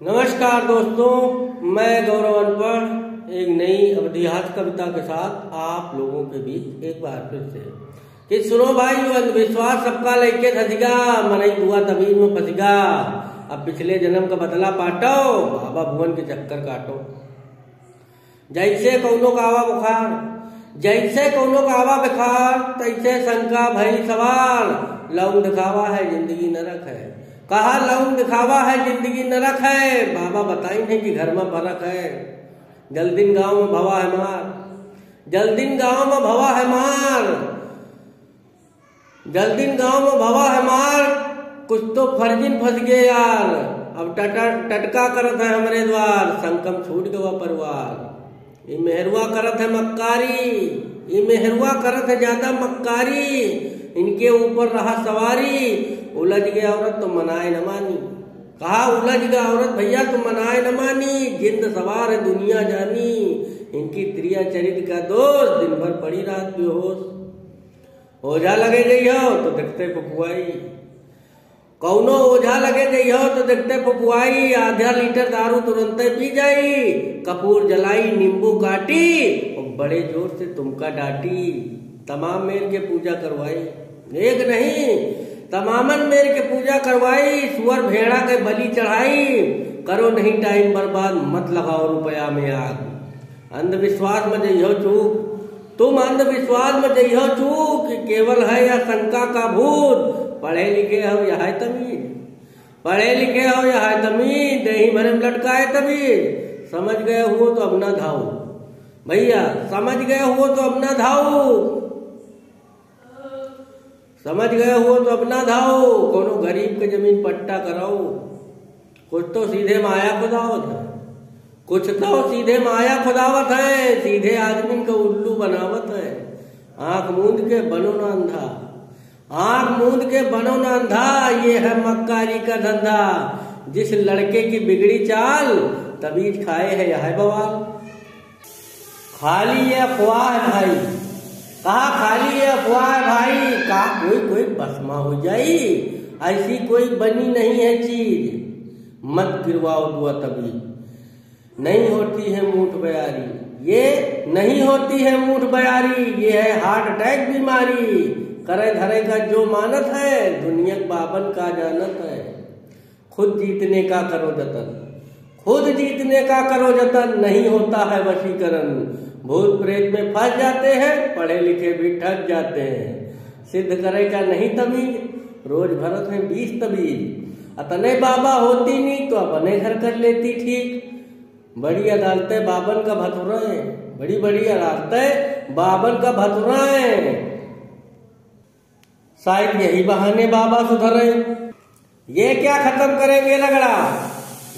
नमस्कार दोस्तों, मैं गौरव अनपढ़ एक नई अवधिहास कविता के साथ आप लोगों के बीच एक बार फिर से कि सुनो भाई, अंधविश्वास सबका लेके धसिगा, मनई बुआ तबीज में फंसिगा। अब पिछले जन्म का बदला पाटो, बाबा भुवन के चक्कर काटो। जैसे कौनो का आवा बुखार, जैसे कौनो का आवा बुखार, तैसे शंका भई सवाल। लौंग दिखावा है जिंदगी नरक है, कहा लौंग दिखावा है जिंदगी नरक है। बाबा बताई नहीं कि घर में फर्क है। जल दिन गांव में भवा है मार, जल दिन गांव में भवा है मार, जल दिन गांव में भवा है मार। कुछ तो फर्जिन फंस गए यार, अब टटका करत है हमरे द्वार। संकम छूट गवा परिवार, ये मेहरुआ करत है मक्कारी, ये मेहरुआ करत है ज्यादा मक्कारी। इनके ऊपर रहा सवारी, उलझ गया औरत तो मनाए न मानी। कहा उलझ गया औरत भैया तो मनाए न मानी। जिंद सवार है दुनिया जानी, इनकी त्रिया चरित का दोष, दिन भर पड़ी रात बेहोश। ओझा लगे जइहो तो देखते पपुआई, कौनो ओझा लगे जइहो तो देखते पपुआई। आधा लीटर दारू तुरंत पी जाई, कपूर जलाई नींबू काटी, और बड़े जोर से तुमका डांटी। तमाम मेर के पूजा करवाई, एक नहीं तमामन मेर के पूजा करवाई। सुअर भेड़ा के बलि चढ़ाई, करो नहीं टाइम बर्बाद, मत लगाओ रुपया में आग। अंधविश्वास में जइहो चूक, तुम अंधविश्वास में जइहो चूक, केवल है या शंका का भूत। पढ़े लिखे हो या है तमीज, पढ़े लिखे हो या है तमीज, नहीं भरे में लटकाए तमीज। समझ गए हो तो अब ना धाओ भैया, समझ गए हो तो अब ना धाओ, समझ गए हो तो अपना धाओ। कोनो गरीब के जमीन पट्टा कराओ, कुछ तो सीधे माया खुदावत है, कुछ तो सीधे माया खुदावत है। सीधे आदमी को उल्लू बनावत है। आंख मूंद के बनो ना अंधा, आंख मूंद के बनो ना अंधा। ये है मक्कारी का धंधा, जिस लड़के की बिगड़ी चाल, तबीज खाए है यह बवाल। खाली ये अफवाह है भाई, कहा खाली ये अफवाह है भाई। कहा कोई कोई भस्मा हो जाई, ऐसी कोई बनी नहीं है चीज। मत गिरवाओ दुआ तभी, नहीं होती है मूठ बयारी, ये नहीं होती है मूठ बयारी। ये है हार्ट अटैक बीमारी, करे धरे का जो मानत है, दुनिया बाबन का जानत है। खुद जीतने का करो जतन, खुद जीतने का करो जतन, नहीं होता है वशीकरण। भूत प्रेत में फंस जाते हैं, पढ़े लिखे भी ठग जाते हैं। सिद्ध करे का नहीं तमीज, रोज भरत है 20 तबीज। अतने बाबा होती नहीं तो अपने घर कर लेती ठीक। बड़ी अदालतें बाबन का भतुरा है, बड़ी बड़ी अदालतें बाबन का भतुरा है। शायद यही बहाने बाबा सुधरे। ये क्या खत्म करेंगे रगड़ा,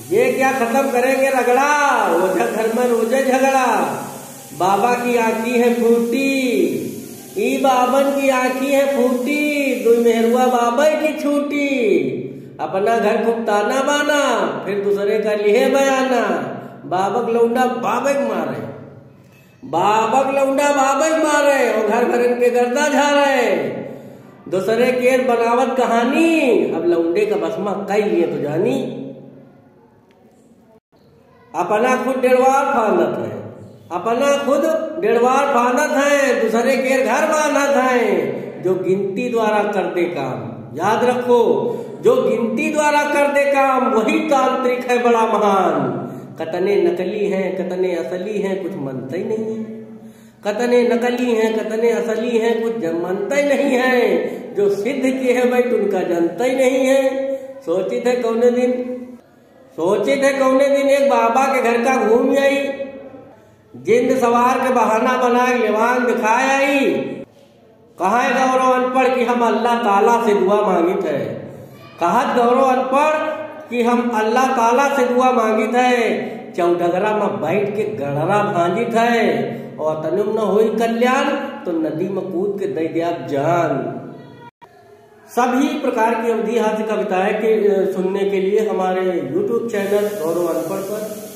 ये क्या खत्म करेंगे रगड़ा। ओझा घर में रोजे झगड़ा, बाबा की आंखी है फूटी, ई बाबन की आंखी है फूटी। दुई मेहरुआ बाबा की छूटी, अपना घर कुप्ताना बाना, फिर दूसरे का लिहे बयाना। बाबक लौंडा बाबक मारे, बाबक लौंडा बाबक मारे, और घर भर के गर्दा झारे। दूसरे के बनावत कहानी, अब लौंडे का भस्मा कई लिए तो जानी। अपना खुद डेढ़वार फांदत है, अपना खुद डेढ़वार फांदत है, दूसरे के घर बांधत है। जो गिनती द्वारा कर दे काम, याद रखो, जो गिनती द्वारा कर दे काम, वही तांत्रिक है बड़ा महान। कतने नकली हैं कतने असली हैं, कुछ मनता ही नहीं है। कतने नकली हैं कतने असली हैं, कुछ मनता ही नहीं है। जो सिद्ध किए है भाई उनका जनता ही नहीं है। सोचित है कौने दिन, सोचित है कौने दिन एक बाबा के घर का घूम आई। जिंद सवार के बहाना बना लेवान दिखाए आई। कहा है गौरव अनपढ़ कि हम अल्लाह ताला से दुआ मांगित है। कहा गौरव अनपढ़ कि हम अल्लाह ताला से दुआ मांगित है। चौडगरा में बैठ के गड़रा भांजित है, और तनुम न हुई कल्याण तो नदी में कूद के दे दिया जान। सभी प्रकार की अवधिहास कविताएं के सुनने के लिए हमारे YouTube चैनल गौरव अनपढ़ पर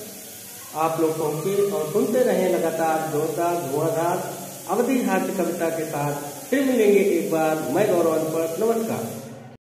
आप लोग पहुंचे और सुनते रहें लगातार जोरदार धुआंधार अवधिहास कविता के साथ। फिर मिलेंगे एक बार। मैं गौरव अनपढ़, नमस्कार।